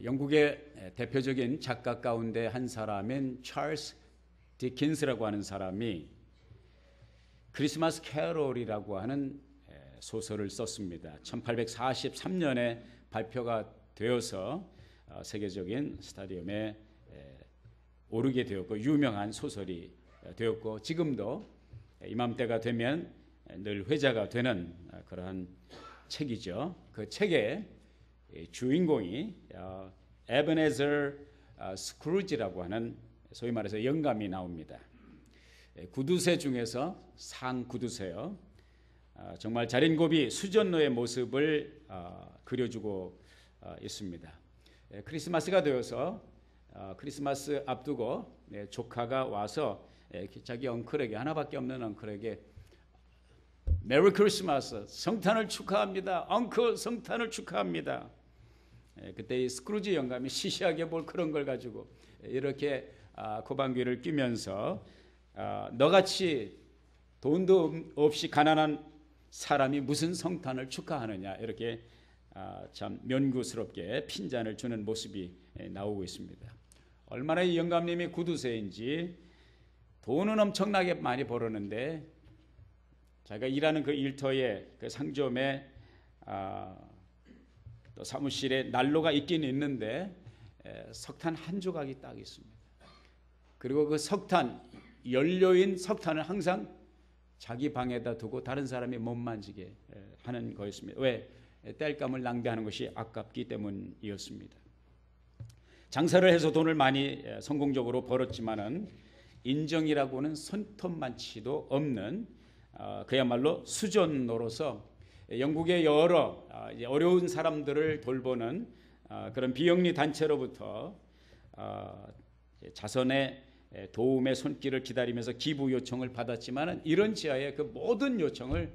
영국의 대표적인 작가 가운데 한 사람인 찰스 디킨스라고 하는 사람이 크리스마스 캐롤이라고 하는 소설을 썼습니다. 1843년에 발표가 되어서 세계적인 스타디움에 오르게 되었고 유명한 소설이 되었고 지금도 이맘때가 되면 늘 회자가 되는 그러한 책이죠. 그 책의 주인공이 에베네저 스크루지라고 하는 소위 말해서 영감이 나옵니다. 구두쇠 중에서 상구두쇠요. 정말 자린고비 수전노의 모습을 그려주고 있습니다. 크리스마스가 되어서 크리스마스 앞두고 조카가 와서 자기 엉클에게 하나밖에 없는 엉클에게 메리 크리스마스 성탄을 축하합니다. 엉클 성탄을 축하합니다. 그때 이 스크루지 영감이 시시하게 뭘 그런 걸 가지고 이렇게 고방귀를 끼면서 너같이 돈도 없이 가난한 사람이 무슨 성탄을 축하하느냐 이렇게 참 면구스럽게 핀잔을 주는 모습이 나오고 있습니다. 얼마나 이 영감님이 구두쇠인지 돈은 엄청나게 많이 벌었는데 자기가 일하는 그 일터에 그 상점에 또 사무실에 난로가 있긴 있는데 석탄 한 조각이 딱 있습니다. 그리고 그 석탄 연료인 석탄을 항상 자기 방에다 두고 다른 사람이 못 만지게 하는 거였습니다. 왜? 땔감을 낭비하는 것이 아깝기 때문이었습니다. 장사를 해서 돈을 많이 성공적으로 벌었지만은 인정이라고는 손톱만치도 없는 그야말로 수전노로서 영국의 여러 어려운 사람들을 돌보는 그런 비영리 단체로부터 자선의 도움의 손길을 기다리면서 기부 요청을 받았지만 이런 지하에 그 모든 요청을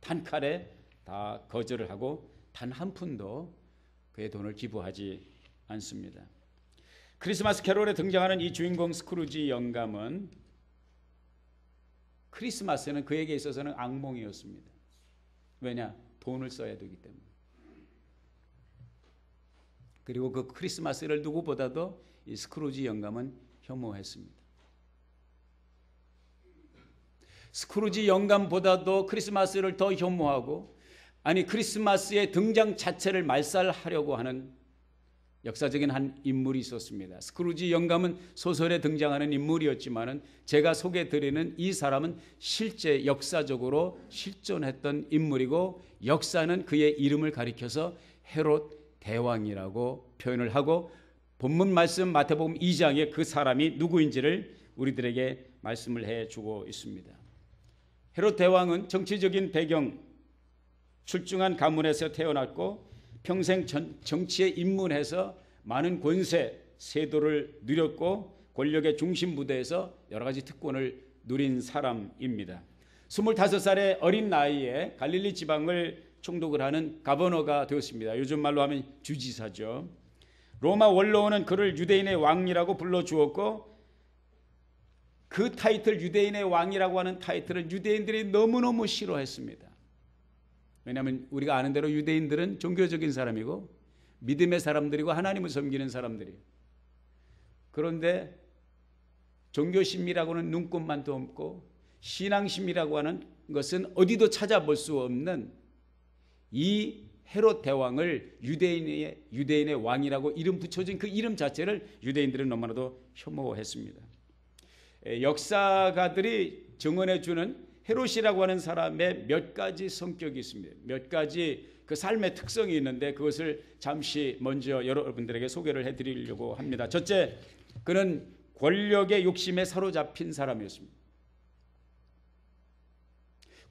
단칼에 다 거절을 하고 단 한 푼도 그의 돈을 기부하지 않습니다. 크리스마스 캐롤에 등장하는 이 주인공 스크루지 영감은 크리스마스는 그에게 있어서는 악몽이었습니다. 왜냐? 돈을 써야 되기 때문에. 그리고 그 크리스마스를 누구보다도 이 스크루지 영감은 혐오했습니다. 스크루지 영감보다도 크리스마스를 더 혐오하고 아니 크리스마스의 등장 자체를 말살하려고 하는 역사적인 한 인물이 있었습니다. 스크루지 영감은 소설에 등장하는 인물이었지만 제가 소개해드리는 이 사람은 실제 역사적으로 실존했던 인물이고 역사는 그의 이름을 가리켜서 헤롯 대왕이라고 표현을 하고 본문 말씀 마태복음 2장에 그 사람이 누구인지를 우리들에게 말씀을 해주고 있습니다. 헤롯 대왕은 정치적인 배경 출중한 가문에서 태어났고 평생 정치에 입문해서 많은 권세, 세도를 누렸고 권력의 중심 무대에서 여러 가지 특권을 누린 사람입니다. 25살의 어린 나이에 갈릴리 지방을 총독을 하는 가버너가 되었습니다. 요즘 말로 하면 주지사죠. 로마 원로원은 그를 유대인의 왕이라고 불러주었고 그 타이틀 유대인의 왕이라고 하는 타이틀을 유대인들이 너무너무 싫어했습니다. 왜냐하면 우리가 아는 대로 유대인들은 종교적인 사람이고 믿음의 사람들이고 하나님을 섬기는 사람들이에요. 그런데 종교심이라고는 눈꼽만도 없고 신앙심이라고 하는 것은 어디도 찾아볼 수 없는 이 헤롯 대왕을 유대인의 왕이라고 이름 붙여진 그 이름 자체를 유대인들은 너무나도 혐오했습니다. 역사가들이 증언해주는 헤롯이라고 하는 사람의 몇 가지 성격이 있습니다. 몇 가지 그 삶의 특성이 있는데 그것을 잠시 먼저 여러분들에게 소개를 해드리려고 합니다. 첫째, 그는 권력의 욕심에 사로잡힌 사람이었습니다.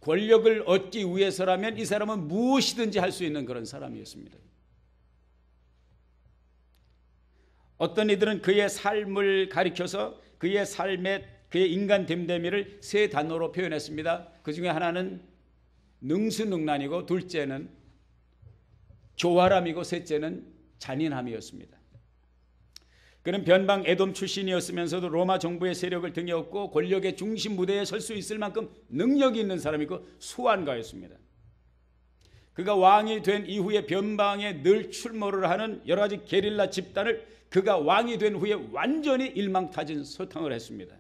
권력을 얻기 위해서라면 이 사람은 무엇이든지 할 수 있는 그런 사람이었습니다. 어떤 이들은 그의 삶을 가리켜서 그의 삶의 그의 인간 됨됨이를 세 단어로 표현했습니다. 그 중에 하나는 능수능란이고 둘째는 교활함이고 셋째는 잔인함이었습니다. 그는 변방 에돔 출신이었으면서도 로마 정부의 세력을 등에 업고 권력의 중심 무대에 설 수 있을 만큼 능력이 있는 사람이고 수완가였습니다. 그가 왕이 된 이후에 변방에 늘 출몰을 하는 여러 가지 게릴라 집단을 그가 왕이 된 후에 완전히 일망타진소탕을 했습니다.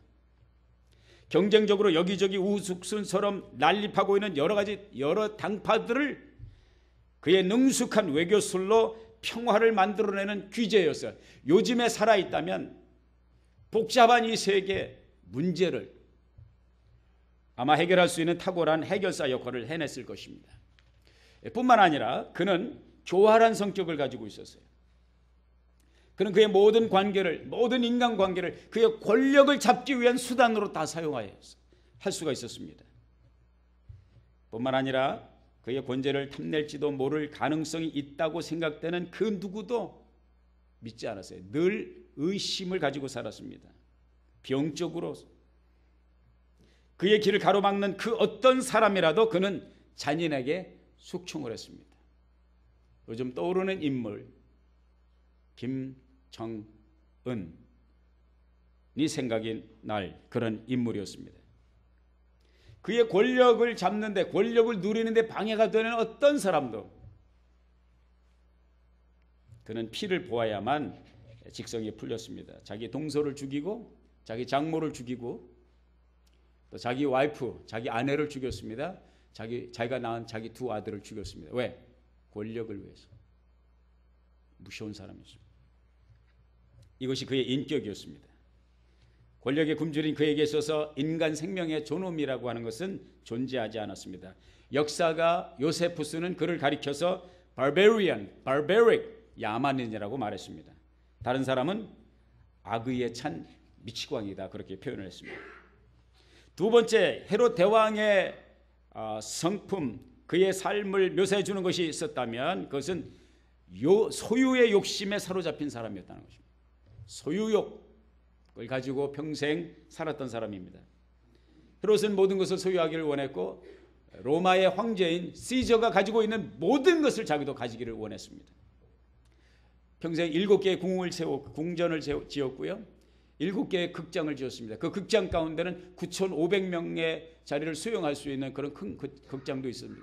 경쟁적으로 여기저기 우스갯소리처럼 난립하고 있는 여러 당파들을 그의 능숙한 외교술로 평화를 만들어내는 귀재였어요. 요즘에 살아있다면 복잡한 이 세계 문제를 아마 해결할 수 있는 탁월한 해결사 역할을 해냈을 것입니다. 뿐만 아니라 그는 교활한 성격을 가지고 있었어요. 그는 그의 모든 관계를, 모든 인간관계를 그의 권력을 잡기 위한 수단으로 다 사용할 수가 있었습니다. 뿐만 아니라 그의 권세를 탐낼지도 모를 가능성이 있다고 생각되는 그 누구도 믿지 않았어요. 늘 의심을 가지고 살았습니다. 병적으로 그의 길을 가로막는 그 어떤 사람이라도 그는 잔인하게 숙청을 했습니다. 요즘 떠오르는 인물 김정은이 생각이 날 그런 인물이었습니다. 그의 권력을 잡는데, 권력을 누리는데 방해가 되는 어떤 사람도 그는 피를 보아야만 직성이 풀렸습니다. 자기 동서를 죽이고 자기 장모를 죽이고 또 자기 와이프, 자기 아내를 죽였습니다. 자기가 낳은 자기 두 아들을 죽였습니다. 왜? 권력을 위해서. 무서운 사람이었습니다. 이것이 그의 인격이었습니다. 권력에 굶주린 그에게 있어서 인간 생명의 존엄이라고 하는 것은 존재하지 않았습니다. 역사가 요세푸스는 그를 가리켜서 barbaric, 야만인이라고 말했습니다. 다른 사람은 악의에 찬 미치광이다 그렇게 표현을 했습니다. 두 번째, 헤롯 대왕의 성품, 그의 삶을 묘사해 주는 것이 있었다면 그것은 소유의 욕심에 사로잡힌 사람이었다는 것입니다. 소유욕을 가지고 평생 살았던 사람입니다. 헤롯은 모든 것을 소유하기를 원했고 로마의 황제인 시저가 가지고 있는 모든 것을 자기도 가지기를 원했습니다. 평생 7개의 궁전을 지었고요. 7개의 극장을 지었습니다. 그 극장 가운데는 9,500명의 자리를 수용할 수 있는 그런 큰 극장도 있습니다.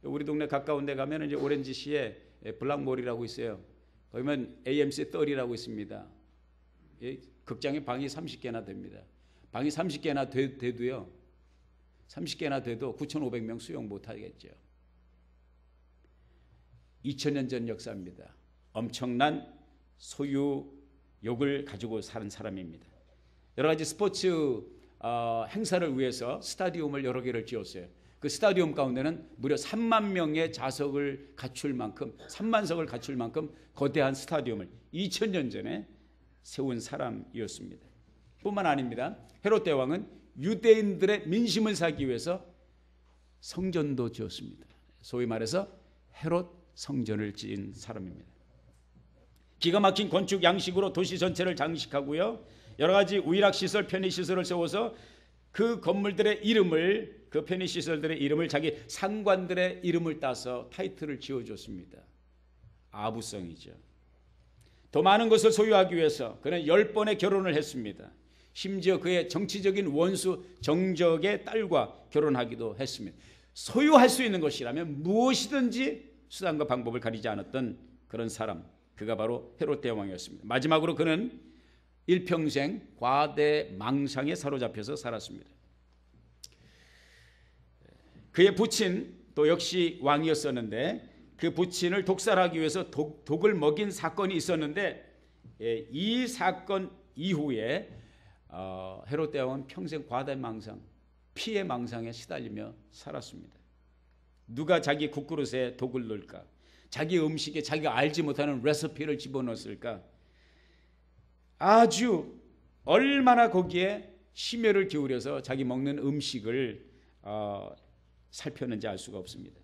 우리 동네 가까운 데 가면 이제 오렌지시에 블락몰이라고 있어요. 거기면 AMC 30이라고 있습니다. 극장에 방이 30개나 됩니다. 방이 30개나 돼도요. 30개나 돼도 9,500명 수용 못하겠죠. 2000년 전 역사입니다. 엄청난 소유욕을 가지고 사는 사람입니다. 여러 가지 스포츠 행사를 위해서 스타디움을 여러 개를 지었어요. 그 스타디움 가운데는 무려 3만 명의 좌석을 갖출 만큼, 3만 석을 갖출 만큼 거대한 스타디움을 2000년 전에 세운 사람이었습니다. 뿐만 아닙니다. 헤롯 대왕은 유대인들의 민심을 사기 위해서 성전도 지었습니다. 소위 말해서 헤롯 성전을 지은 사람입니다. 기가 막힌 건축 양식으로 도시 전체를 장식하고요. 여러 가지 우일학시설, 편의시설을 세워서 그 건물들의 이름을, 그 편의시설들의 이름을 자기 상관들의 이름을 따서 타이틀을 지어줬습니다. 아부성이죠. 더 많은 것을 소유하기 위해서 그는 10번의 결혼을 했습니다. 심지어 그의 정치적인 원수 정적의 딸과 결혼하기도 했습니다. 소유할 수 있는 것이라면 무엇이든지 수단과 방법을 가리지 않았던 그런 사람, 그가 바로 헤롯 대왕이었습니다. 마지막으로 그는 일평생 과대망상에 사로잡혀서 살았습니다. 그의 부친 또 역시 왕이었었는데 그 부친을 독살하기 위해서 독을 먹인 사건이 있었는데 이 사건 이후에 헤롯 대왕은 평생 과대망상, 피해 망상에 시달리며 살았습니다. 누가 자기 국그릇에 독을 넣을까? 자기 음식에 자기가 알지 못하는 레시피를 집어넣었을까? 아주 얼마나 거기에 심혈을 기울여서 자기 먹는 음식을 살폈는지 알 수가 없습니다.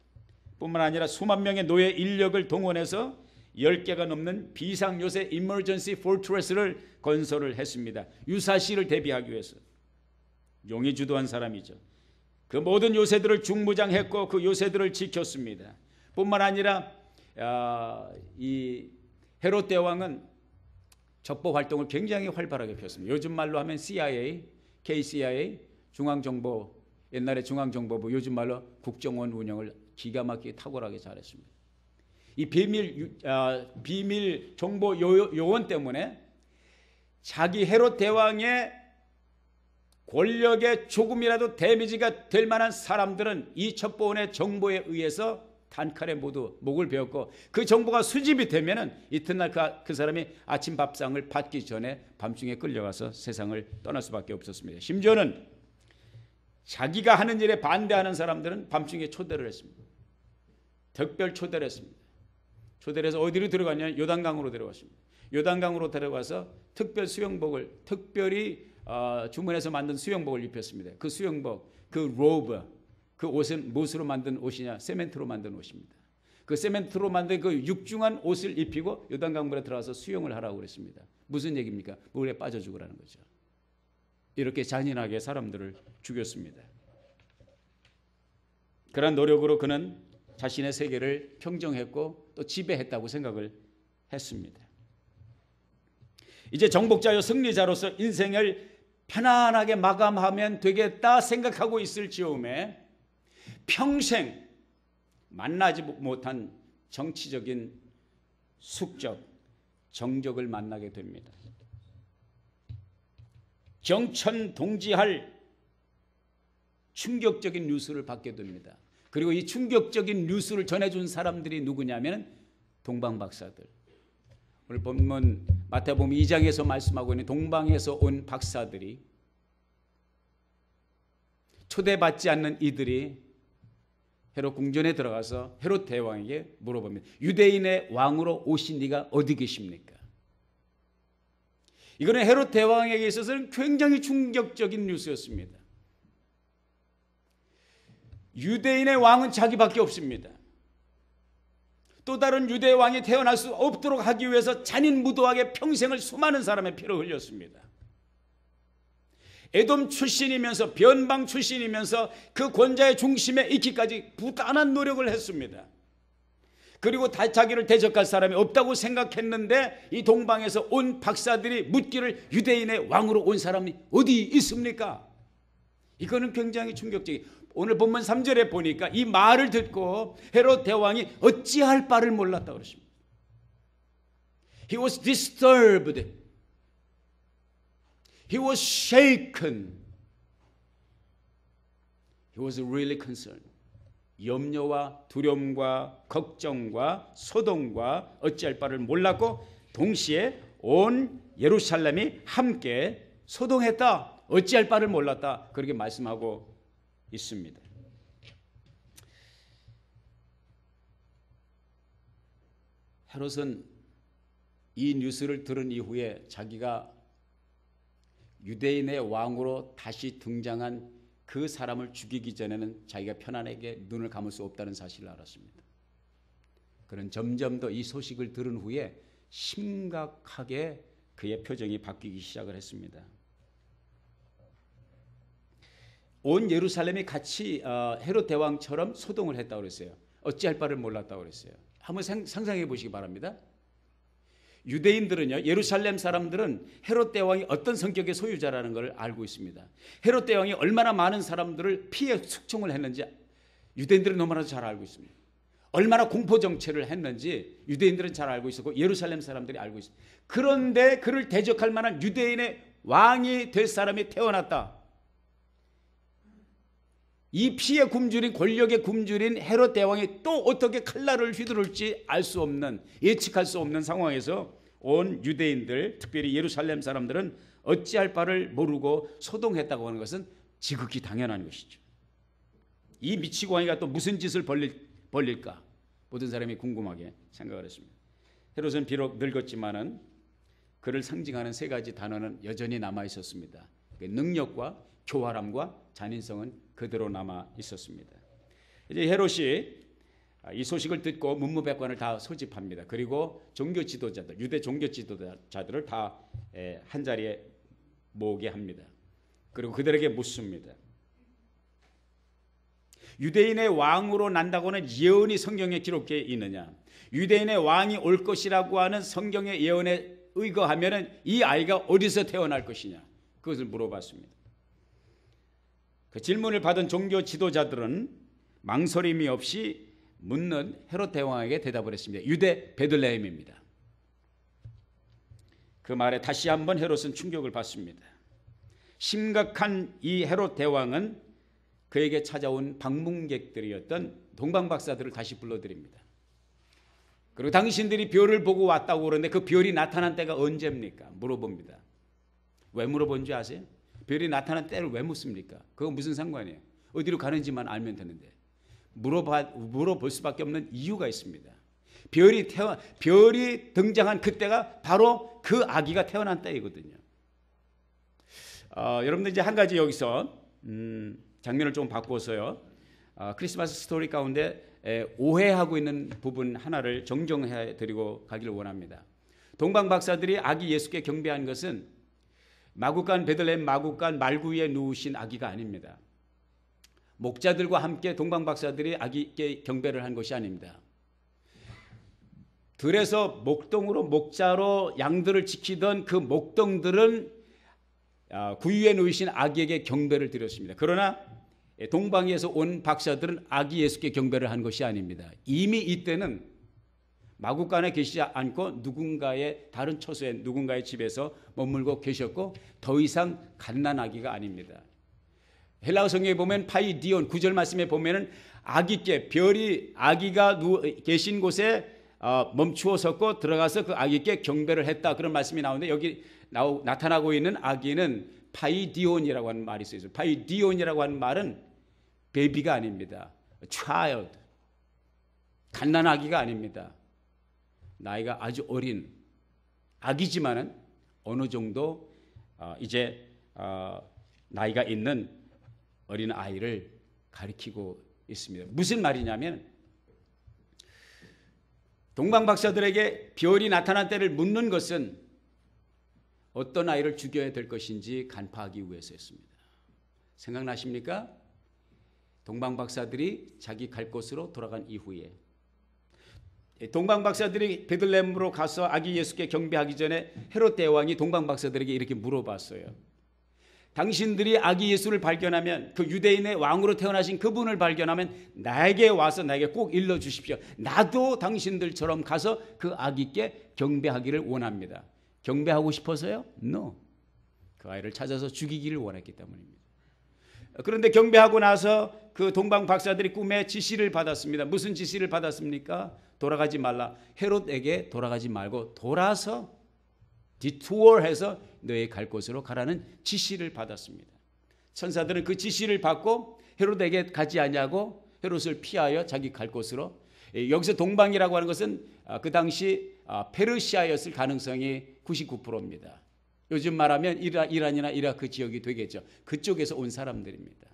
뿐만 아니라 수만 명의 노예 인력을 동원해서 10개가 넘는 비상요새 이머전시 포트레스를 건설을 했습니다. 유사시를 대비하기 위해서. 용이 주도한 사람이죠. 그 모든 요새들을 중무장했고 그 요새들을 지켰습니다. 뿐만 아니라 이 헤롯 대왕은 적법 활동을 굉장히 활발하게 폈습니다. 요즘 말로 하면 CIA, KCIA, 중앙정보, 옛날에 중앙정보부, 요즘 말로 국정원 운영을 기가 막히게 탁월하게 잘했습니다. 이 비밀 정보 요원 때문에 자기 헤롯 대왕의 권력에 조금이라도 데미지가 될 만한 사람들은 이 첩보원의 정보에 의해서 단칼에 모두 목을 베었고, 그 정보가 수집이 되면은 이튿날 그 사람이 아침 밥상을 받기 전에 밤중에 끌려가서 세상을 떠날 수밖에 없었습니다. 심지어는 자기가 하는 일에 반대하는 사람들은 밤중에 초대를 했습니다. 특별 초대를 했습니다. 초대를 해서 어디로 들어갔냐면 요단강으로 데려갔습니다. 요단강으로 데려가서 특별 수영복을 특별히 주문해서 만든 수영복을 입혔습니다. 그 수영복, 그 로브, 그 옷은 무엇으로 만든 옷이냐? 세멘트로 만든 옷입니다. 그 세멘트로 만든 그 육중한 옷을 입히고 요단강물에 들어가서 수영을 하라고 그랬습니다. 무슨 얘기입니까? 물에 빠져 죽으라는 거죠. 이렇게 잔인하게 사람들을 죽였습니다. 그러한 노력으로 그는 자신의 세계를 평정했고 또 지배했다고 생각을 했습니다. 이제 정복자여 승리자로서 인생을 편안하게 마감하면 되겠다 생각하고 있을 즈음에 평생 만나지 못한 정치적인 숙적, 정적을 만나게 됩니다. 정천동지할 충격적인 뉴스를 받게 됩니다. 그리고 이 충격적인 뉴스를 전해준 사람들이 누구냐면 동방박사들. 오늘 본문 마태복음 2장에서 말씀하고 있는 동방에서 온 박사들이, 초대받지 않는 이들이 헤롯 궁전에 들어가서 헤롯 대왕에게 물어봅니다. 유대인의 왕으로 오신 이가 어디 계십니까? 이거는 헤롯 대왕에게 있어서는 굉장히 충격적인 뉴스였습니다. 유대인의 왕은 자기밖에 없습니다. 또 다른 유대 왕이 태어날 수 없도록 하기 위해서 잔인무도하게 평생을 수많은 사람의 피를 흘렸습니다. 에돔 출신이면서 변방 출신이면서 그 권자의 중심에 있기까지 부단한 노력을 했습니다. 그리고 자기를 대적할 사람이 없다고 생각했는데 이 동방에서 온 박사들이 묻기를 유대인의 왕으로 온 사람이 어디 있습니까? 이거는 굉장히 충격적이에요. 오늘 본문 3절에 보니까 이 말을 듣고 헤롯 대왕이 어찌할 바를 몰랐다고 그러십니다. He was disturbed. He was shaken. He was really concerned. 염려와 두려움과 걱정과 소동과 어찌할 바를 몰랐고 동시에 온 예루살렘이 함께 소동했다. 어찌할 바를 몰랐다. 그렇게 말씀하고 있습니다. 헤롯은 이 뉴스를 들은 이후에 자기가 유대인의 왕으로 다시 등장한 그 사람을 죽이기 전에는 자기가 편안하게 눈을 감을 수 없다는 사실을 알았습니다. 그는 점점 더 이 소식을 들은 후에 심각하게 그의 표정이 바뀌기 시작을 했습니다. 온 예루살렘이 같이 헤롯 대왕처럼 소동을 했다고 그랬어요. 어찌할 바를 몰랐다고 그랬어요. 한번 상상해 보시기 바랍니다. 유대인들은요, 예루살렘 사람들은 헤롯 대왕이 어떤 성격의 소유자라는 걸 알고 있습니다. 헤롯 대왕이 얼마나 많은 사람들을 피해 숙청을 했는지 유대인들은 너무나도 잘 알고 있습니다. 얼마나 공포 정치를 했는지 유대인들은 잘 알고 있었고 예루살렘 사람들이 알고 있습니다. 그런데 그를 대적할 만한 유대인의 왕이 될 사람이 태어났다. 이 피의 굶주린 권력의 굶주린 헤롯 대왕이 또 어떻게 칼날을 휘두를지 알 수 없는, 예측할 수 없는 상황에서 온 유대인들, 특별히 예루살렘 사람들은 어찌할 바를 모르고 소동했다고 하는 것은 지극히 당연한 것이죠. 이 미치광이가 또 무슨 짓을 벌릴까? 모든 사람이 궁금하게 생각을 했습니다. 헤롯은 비록 늙었지만은 그를 상징하는 세 가지 단어는 여전히 남아 있었습니다. 능력과 교활함과 잔인성은 그대로 남아 있었습니다. 이제 헤롯이 이 소식을 듣고 문무백관을 다 소집합니다. 그리고 종교 지도자들, 유대 종교 지도자들을 다 한 자리에 모으게 합니다. 그리고 그들에게 묻습니다. 유대인의 왕으로 난다고는 예언이 성경에 기록되어 있느냐? 유대인의 왕이 올 것이라고 하는 성경의 예언에 의거하면 이 아이가 어디서 태어날 것이냐? 그것을 물어봤습니다. 그 질문을 받은 종교 지도자들은 망설임이 없이 묻는 헤롯 대왕에게 대답을 했습니다. 유대 베들레헴입니다. 그 말에 다시 한번 헤롯은 충격을 받습니다. 심각한 이 헤롯 대왕은 그에게 찾아온 방문객들이었던 동방박사들을 다시 불러드립니다. 그리고 당신들이 별을 보고 왔다고 그러는데 그 별이 나타난 때가 언제입니까? 물어봅니다. 왜 물어본 줄 아세요? 별이 나타난 때를 왜 묻습니까? 그거 무슨 상관이에요? 어디로 가는지만 알면 되는데 물어볼 수밖에 없는 이유가 있습니다. 별이 등장한 그때가 바로 그 아기가 태어난 때이거든요. 여러분들 이제 한 가지 여기서 장면을 좀 바꿔서요. 크리스마스 스토리 가운데 오해하고 있는 부분 하나를 정정해 드리고 가기를 원합니다. 동방박사들이 아기 예수께 경배한 것은 마구간 베들레헴 마구간 말구 위에 누우신 아기가 아닙니다. 목자들과 함께 동방박사들이 아기께 경배를 한 것이 아닙니다. 들에서 목동으로 목자로 양들을 지키던 그 목동들은 구유에 누이신 아기에게 경배를 드렸습니다. 그러나 동방에서 온 박사들은 아기 예수께 경배를 한 것이 아닙니다. 이미 이때는 마구간에 계시지 않고 누군가의 다른 처소에 누군가의 집에서 머물고 계셨고 더 이상 갓난아기가 아닙니다. 헬라어 성경에 보면 파이디온 9절 말씀에 보면은 아기께 별이 아기가 계신 곳에 멈추어 섰고 들어가서 그 아기께 경배를 했다 그런 말씀이 나오는데 여기 나타나고 있는 아기는 파이디온이라고 하는 말이 있어요. 파이디온이라고 하는 말은 베비가 아닙니다. child. 갓난아기가 아닙니다. 나이가 아주 어린 아기지만은 어느 정도 이제 나이가 있는 어린 아이를 가리키고 있습니다. 무슨 말이냐면 동방박사들에게 별이 나타난 때를 묻는 것은 어떤 아이를 죽여야 될 것인지 간파하기 위해서였습니다. 생각나십니까? 동방박사들이 자기 갈 곳으로 돌아간 이후에 동방박사들이 베들레헴으로 가서 아기 예수께 경배하기 전에 헤롯 대왕이 동방박사들에게 이렇게 물어봤어요. 당신들이 아기 예수를 발견하면 그 유대인의 왕으로 태어나신 그분을 발견하면 나에게 와서 나에게 꼭 일러주십시오. 나도 당신들처럼 가서 그 아기께 경배하기를 원합니다. 경배하고 싶어서요? No. 그 아이를 찾아서 죽이기를 원했기 때문입니다. 그런데 경배하고 나서 그 동방 박사들이 꿈에 지시를 받았습니다. 무슨 지시를 받았습니까? 돌아가지 말라. 헤롯에게 돌아가지 말고 돌아서 디투어해서 너의 갈 곳으로 가라는 지시를 받았습니다. 천사들은 그 지시를 받고 헤롯에게 가지 않냐고 헤롯을 피하여 자기 갈 곳으로. 여기서 동방이라고 하는 것은 그 당시 페르시아였을 가능성이 99%입니다. 요즘 말하면 이란이나 이라크 지역이 되겠죠. 그쪽에서 온 사람들입니다.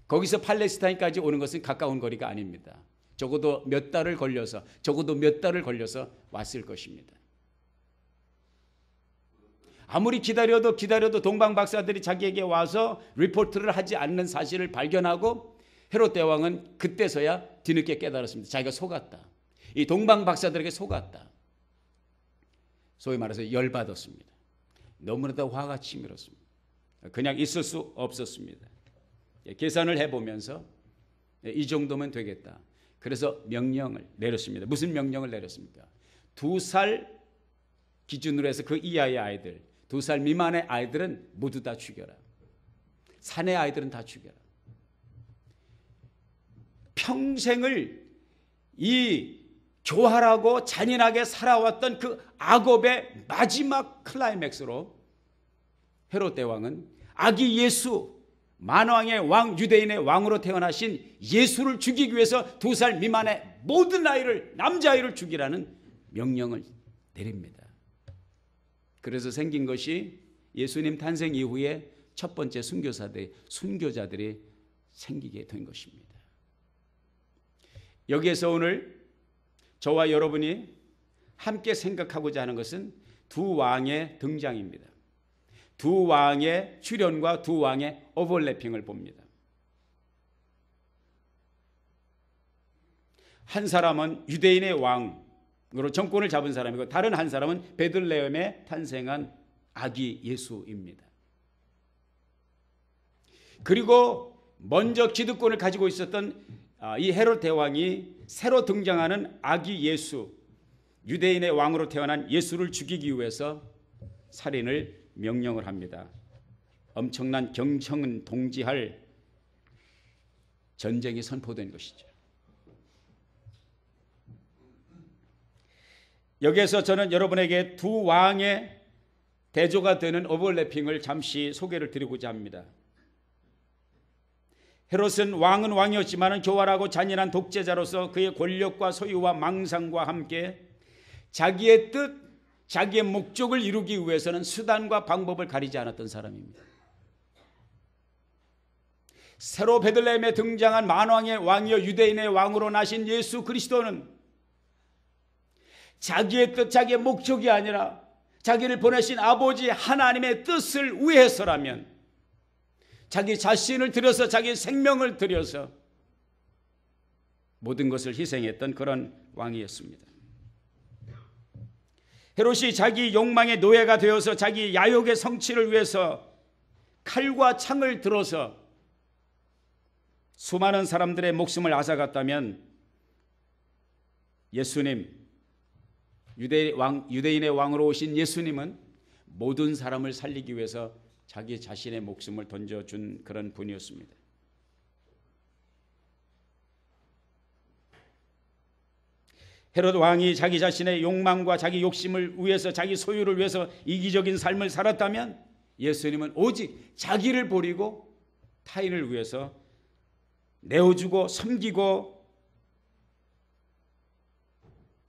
거기서 팔레스타인까지 오는 것은 가까운 거리가 아닙니다. 적어도 몇 달을 걸려서 왔을 것입니다. 아무리 기다려도 동방 박사들이 자기에게 와서 리포트를 하지 않는 사실을 발견하고 헤롯 대왕은 그때서야 뒤늦게 깨달았습니다. 자기가 속았다. 이 동방 박사들에게 속았다. 소위 말해서 열받았습니다. 너무나도 화가 치밀었습니다. 그냥 있을 수 없었습니다. 계산을 해보면서 이 정도면 되겠다. 그래서 명령을 내렸습니다. 무슨 명령을 내렸습니까? 2살 기준으로 해서 그 이하의 아이들, 2살 미만의 아이들은 모두 다 죽여라. 산의 아이들은 다 죽여라. 평생을 이 교활하고 잔인하게 살아왔던 그 악업의 마지막 클라이맥스로 헤롯 대왕은 아기 예수, 만왕의 왕, 유대인의 왕으로 태어나신 예수를 죽이기 위해서 2살 미만의 모든 아이를, 남자아이를 죽이라는 명령을 내립니다. 그래서 생긴 것이 예수님 탄생 이후에 첫 번째 순교자들이 생기게 된 것입니다. 여기에서 오늘 저와 여러분이 함께 생각하고자 하는 것은 두 왕의 등장입니다. 두 왕의 출현과 두 왕의 오버래핑을 봅니다. 한 사람은 유대인의 왕으로 정권을 잡은 사람이고 다른 한 사람은 베들레헴에 탄생한 아기 예수입니다. 그리고 먼저 기득권을 가지고 있었던 이 헤롯 대왕이 새로 등장하는 아기 예수, 유대인의 왕으로 태어난 예수를 죽이기 위해서 살인을 명령을 합니다. 엄청난 경청은 동지할 전쟁이 선포된 것이죠. 여기에서 저는 여러분에게 두 왕의 대조가 되는 오버래핑을 잠시 소개를 드리고자 합니다. 헤롯은 왕은 왕이었지만 교활하고 잔인한 독재자로서 그의 권력과 소유와 망상과 함께 자기의 뜻, 자기의 목적을 이루기 위해서는 수단과 방법을 가리지 않았던 사람입니다. 새로 베들레헴에 등장한 만왕의 왕이여 유대인의 왕으로 나신 예수 그리스도는 자기의 뜻, 자기의 목적이 아니라 자기를 보내신 아버지 하나님의 뜻을 위해서라면 자기 자신을 들여서 자기 생명을 들여서 모든 것을 희생했던 그런 왕이었습니다. 헤롯이 자기 욕망의 노예가 되어서 자기 야욕의 성취를 위해서 칼과 창을 들어서 수많은 사람들의 목숨을 앗아갔다면 예수님, 유대인의 왕으로 오신 예수님은 모든 사람을 살리기 위해서 자기 자신의 목숨을 던져준 그런 분이었습니다. 헤롯 왕이 자기 자신의 욕망과 자기 욕심을 위해서 자기 소유를 위해서 이기적인 삶을 살았다면 예수님은 오직 자기를 버리고 타인을 위해서 내어주고 섬기고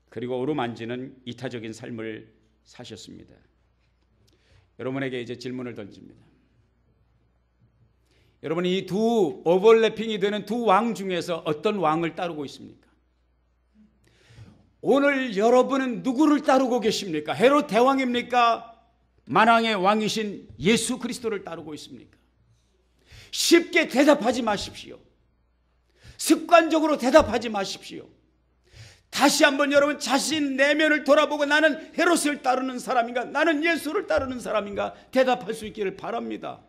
그리고 어루만지는 이타적인 삶을 사셨습니다. 여러분에게 이제 질문을 던집니다. 여러분이 이 두 오버래핑이 되는 두 왕 중에서 어떤 왕을 따르고 있습니까? 오늘 여러분은 누구를 따르고 계십니까? 헤롯 대왕입니까? 만왕의 왕이신 예수 그리스도를 따르고 있습니까? 쉽게 대답하지 마십시오. 습관적으로 대답하지 마십시오. 다시 한번 여러분 자신 내면을 돌아보고 나는 헤롯을 따르는 사람인가? 나는 예수를 따르는 사람인가? 대답할 수 있기를 바랍니다.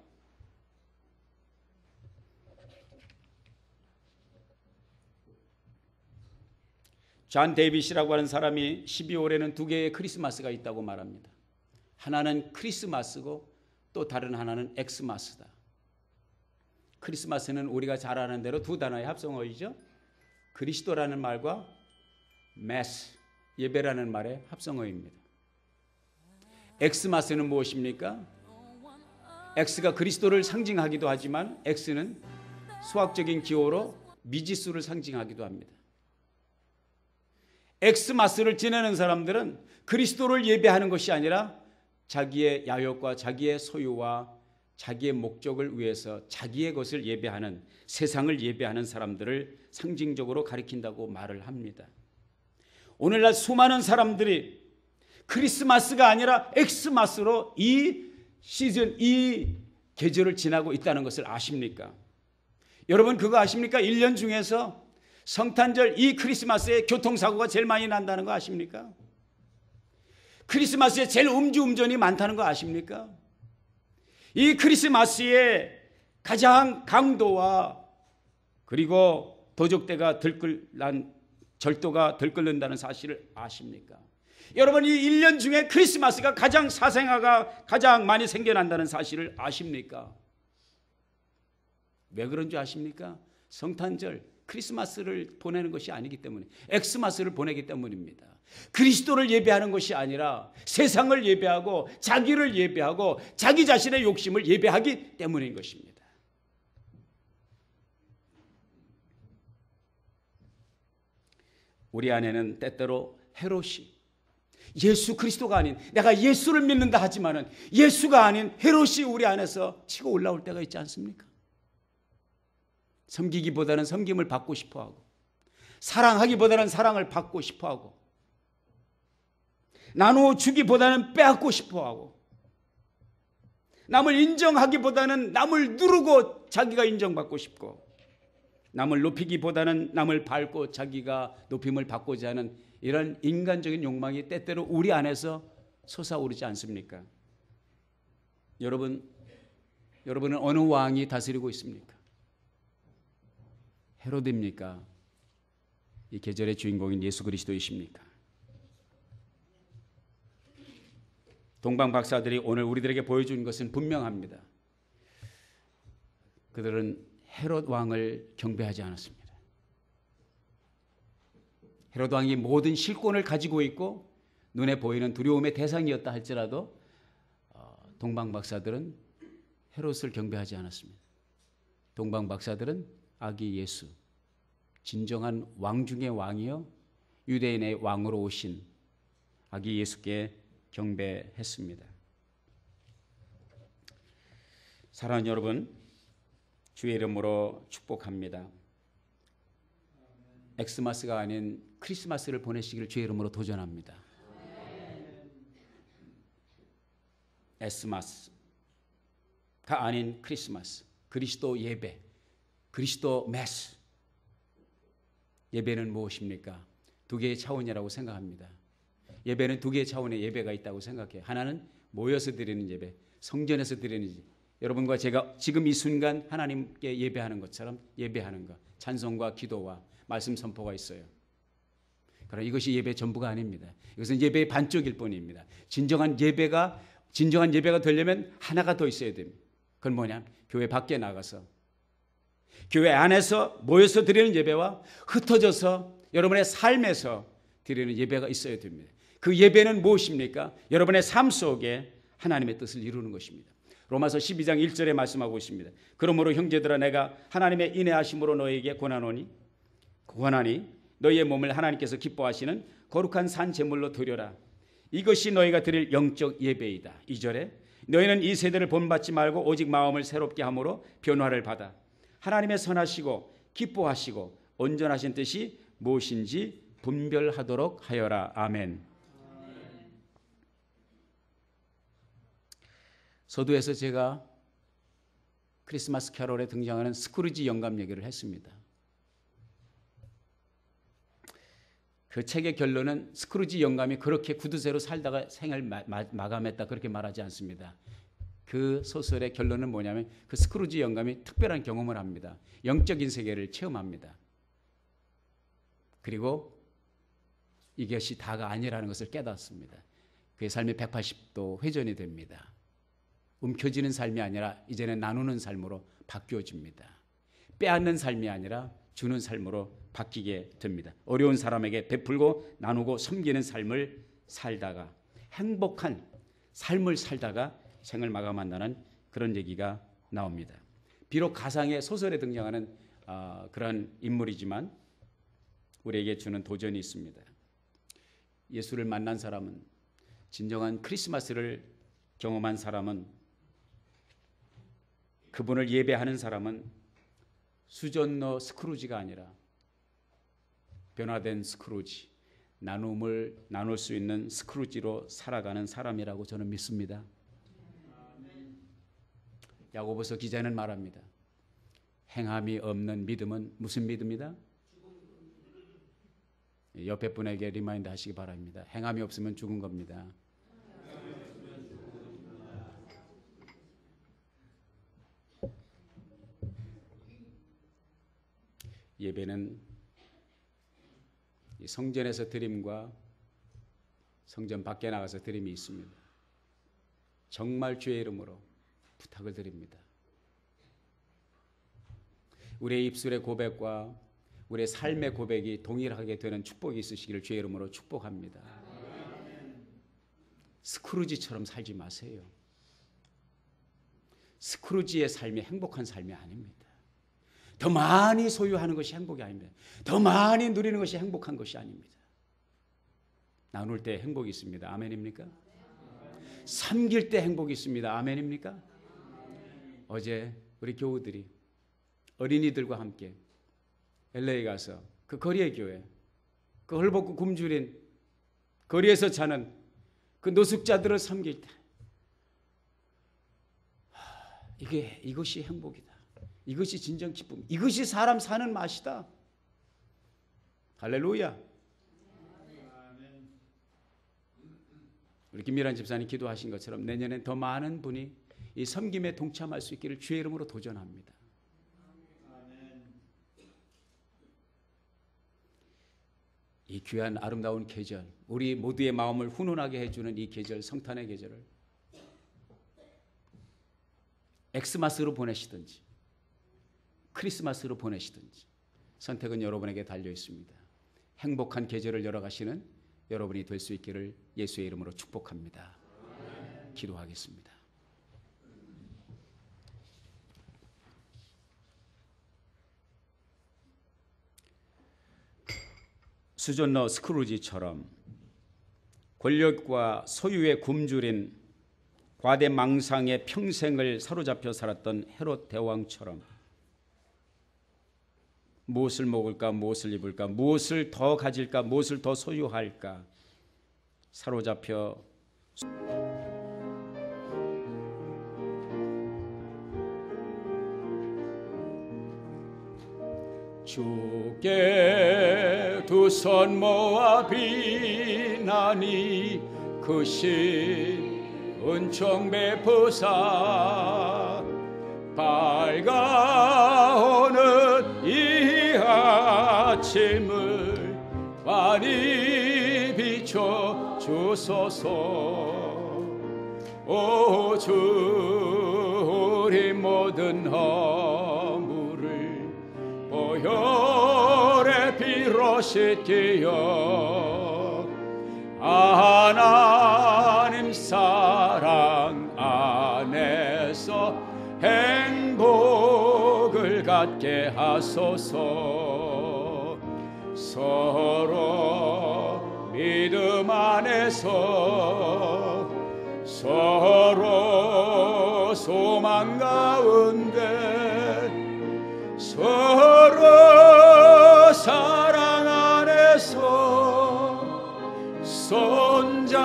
존 데이빗이라고 하는 사람이 12월에는 두 개의 크리스마스가 있다고 말합니다. 하나는 크리스마스고 또 다른 하나는 엑스마스다. 크리스마스는 우리가 잘 아는 대로 두 단어의 합성어이죠. 그리스도라는 말과 메스, 예배라는 말의 합성어입니다. 엑스마스는 무엇입니까? X가 그리스도를 상징하기도 하지만 X는 수학적인 기호로 미지수를 상징하기도 합니다. 엑스마스를 지내는 사람들은 그리스도를 예배하는 것이 아니라 자기의 야욕과 자기의 소유와 자기의 목적을 위해서 자기의 것을 예배하는, 세상을 예배하는 사람들을 상징적으로 가리킨다고 말을 합니다. 오늘날 수많은 사람들이 크리스마스가 아니라 엑스마스로 이 시즌, 이 계절을 지나고 있다는 것을 아십니까? 여러분 그거 아십니까? 1년 중에서 성탄절 이 크리스마스에 교통사고가 제일 많이 난다는 거 아십니까? 크리스마스에 제일 음주운전이 많다는 거 아십니까? 이 크리스마스에 가장 강도와 그리고 도적대가 절도가 들끓는다는 사실을 아십니까? 여러분 이 1년 중에 크리스마스가 가장 사생아가 가장 많이 생겨난다는 사실을 아십니까? 왜 그런 줄 아십니까? 성탄절, 크리스마스를 보내는 것이 아니기 때문에, 엑스마스를 보내기 때문입니다. 그리스도를 예배하는 것이 아니라 세상을 예배하고 자기를 예배하고 자기 자신의 욕심을 예배하기 때문인 것입니다. 우리 안에는 때때로 헤롯이, 예수 그리스도가 아닌, 내가 예수를 믿는다 하지만은 예수가 아닌 헤롯이 우리 안에서 치고 올라올 때가 있지 않습니까? 섬기기보다는 섬김을 받고 싶어하고, 사랑하기보다는 사랑을 받고 싶어하고, 나누어 주기보다는 빼앗고 싶어하고, 남을 인정하기보다는 남을 누르고 자기가 인정받고 싶고, 남을 높이기보다는 남을 밟고 자기가 높임을 받고자 하는 이런 인간적인 욕망이 때때로 우리 안에서 솟아오르지 않습니까? 여러분은 어느 왕이 다스리고 있습니까? 헤롯입니까? 이 계절의 주인공인 예수 그리스도이십니까? 동방 박사들이 오늘 우리들에게 보여준 것은 분명합니다. 그들은 헤롯 왕을 경배하지 않았습니다. 헤롯 왕이 모든 실권을 가지고 있고 눈에 보이는 두려움의 대상이었다 할지라도 동방 박사들은 헤롯을 경배하지 않았습니다. 동방 박사들은 아기 예수, 진정한 왕 중의 왕이요 유대인의 왕으로 오신 아기 예수께 경배했습니다. 사랑하는 여러분, 주의 이름으로 축복합니다. 엑스마스가 아닌 크리스마스를 보내시기를 주의 이름으로 도전합니다. 에스마스가 아닌 크리스마스, 그리스도 예배, 그리스도 메스. 예배는 무엇입니까? 두 개의 차원이라고 생각합니다. 예배는 두 개의 차원의 예배가 있다고 생각해요. 하나는 모여서 드리는 예배, 성전에서 드리는 예배. 여러분과 제가 지금 이 순간 하나님께 예배하는 것처럼 예배하는 것, 찬송과 기도와 말씀 선포가 있어요. 그러나 이것이 예배의 전부가 아닙니다. 이것은 예배의 반쪽일 뿐입니다. 진정한 예배가 되려면 하나가 더 있어야 됩니다. 그건 뭐냐? 교회 밖에 나가서 교회 안에서 모여서 드리는 예배와 흩어져서 여러분의 삶에서 드리는 예배가 있어야 됩니다. 그 예배는 무엇입니까? 여러분의 삶 속에 하나님의 뜻을 이루는 것입니다. 로마서 12장 1절에 말씀하고 있습니다. 그러므로 형제들아 내가 하나님의 인애하심으로 너희에게 권하노니 너희의 몸을 하나님께서 기뻐하시는 거룩한 산 제물로 드려라. 이것이 너희가 드릴 영적 예배이다. 2절에 너희는 이 세대를 본받지 말고 오직 마음을 새롭게 함으로 변화를 받아 하나님의 선하시고 기뻐하시고 온전하신 뜻이 무엇인지 분별하도록 하여라. 아멘. 서두에서 제가 크리스마스 캐롤에 등장하는 스크루지 영감 얘기를 했습니다. 그 책의 결론은 스크루지 영감이 그렇게 구두쇠로 살다가 생을 마감했다 그렇게 말하지 않습니다. 그 소설의 결론은 뭐냐면 그 스크루지 영감이 특별한 경험을 합니다. 영적인 세계를 체험합니다. 그리고 이것이 다가 아니라는 것을 깨닫습니다. 그의 삶이 180도 회전이 됩니다. 움켜쥐는 삶이 아니라 이제는 나누는 삶으로 바뀌어집니다. 빼앗는 삶이 아니라 주는 삶으로 바뀌게 됩니다. 어려운 사람에게 베풀고 나누고 섬기는 삶을 살다가 행복한 삶을 살다가 생을 마감한다는 그런 얘기가 나옵니다. 비록 가상의 소설에 등장하는 그런 인물이지만 우리에게 주는 도전이 있습니다. 예수를 만난 사람은, 진정한 크리스마스를 경험한 사람은, 그분을 예배하는 사람은 수전너 스크루지가 아니라 변화된 스크루지, 나눔을 나눌 수 있는 스크루지로 살아가는 사람이라고 저는 믿습니다. 야고보서 기자는 말합니다. 행함이 없는 믿음은 무슨 믿음이다? 옆에 분에게 리마인드 하시기 바랍니다. 행함이 없으면 죽은 겁니다. 예배는 성전에서 드림과 성전 밖에 나가서 드림이 있습니다. 정말 주의 이름으로 부탁을 드립니다. 우리의 입술의 고백과 우리의 삶의 고백이 동일하게 되는 축복이 있으시기를 주의 이름으로 축복합니다. 스크루지처럼 살지 마세요. 스크루지의 삶이 행복한 삶이 아닙니다. 더 많이 소유하는 것이 행복이 아닙니다. 더 많이 누리는 것이 행복한 것이 아닙니다. 나눌 때 행복이 있습니다. 아멘입니까? 섬길 때 행복이 있습니다. 아멘입니까? 어제 우리 교우들이 어린이들과 함께 LA 가서 그 거리의 교회, 그 헐벗고 굶주린 거리에서 자는 그 노숙자들을 섬길 때 이것이 행복이다. 이것이 진정 기쁨. 이것이 사람 사는 맛이다. 할렐루야. 우리 김미란 집사님 기도하신 것처럼 내년엔 더 많은 분이 이 섬김에 동참할 수 있기를 주의 이름으로 도전합니다. 이 귀한 아름다운 계절, 우리 모두의 마음을 훈훈하게 해주는 이 계절, 성탄의 계절을 엑스마스로 보내시든지 크리스마스로 보내시든지 선택은 여러분에게 달려 있습니다. 행복한 계절을 열어가시는 여러분이 될 수 있기를 예수의 이름으로 축복합니다. 기도하겠습니다. 수존러 스크루지처럼 권력과 소유에 굶주린 과대망상의 평생을 사로잡혀 살았던 헤롯 대왕처럼 무엇을 먹을까, 무엇을 입을까, 무엇을 더 가질까, 무엇을 더 소유할까 사로잡혀 주께 두 손 모아 비나니 그 신 은총 베푸사 밝아오는 이 아침을 많이 비춰 주소서. 오 주 우리 모든 허물을 보혈의 피로 씻기어 하나님 사랑 안에서 행복을 갖게 하소서. 서로 믿음 안에서 서로 소망 가운데 서로 사랑 안에서 손잡고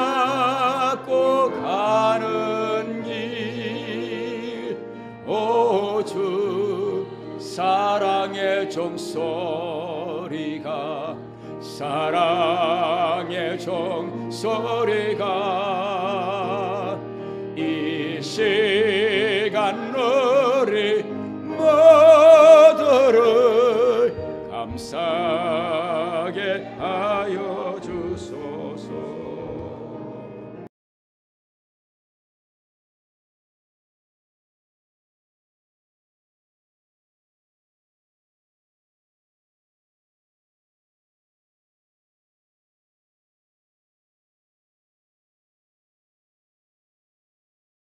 가는 길. 오 주 사랑의 종소리가 사랑의 종소리가 이 시간 우리 모두를 감사